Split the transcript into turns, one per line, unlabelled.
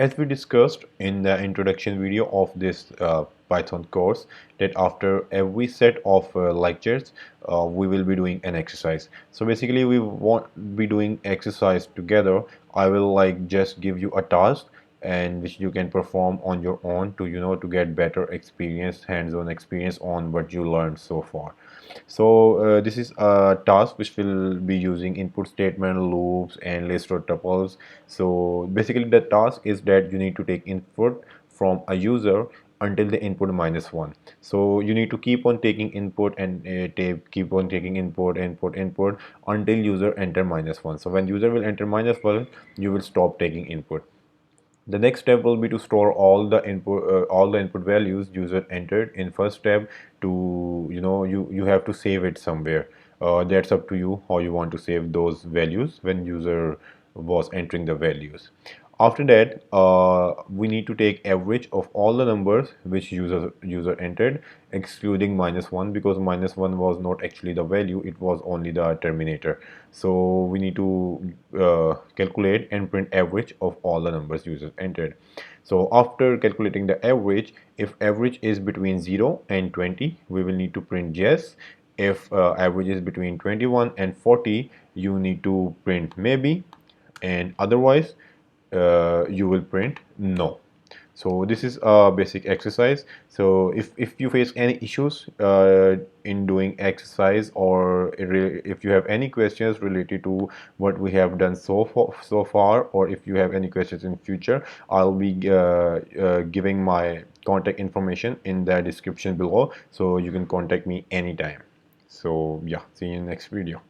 As we discussed in the introduction video of this Python course, that after every set of lectures, we will be doing an exercise. So basically, we won't be doing exercise together. I will like just give you a task and which you can perform on your own to to get better experience, hands-on experience on what you learned so far. So this is a task which will be using input statement, loops, and list or tuples. So basically the task is that you need to take input from a user until the input -1. So you need to keep on taking input and keep on taking input until user enter -1. So when user will enter -1, you will stop taking input. The next step will be to store all the input values user entered in first step. To you have to save it somewhere. That's up to you how you want to save those values when user was entering the values. After that, we need to take average of all the numbers which user entered, excluding -1, because -1 was not actually the value, it was only the terminator. So we need to calculate and print average of all the numbers users entered. So after calculating the average, if average is between 0 and 20, we will need to print yes. If average is between 21 and 40, you need to print maybe, and otherwise you will print no. So this is a basic exercise. So if you face any issues in doing exercise, or if you have any questions related to what we have done so far, or if you have any questions in future, I'll be giving my contact information in the description below, so you can contact me anytime. So yeah, see you in the next video.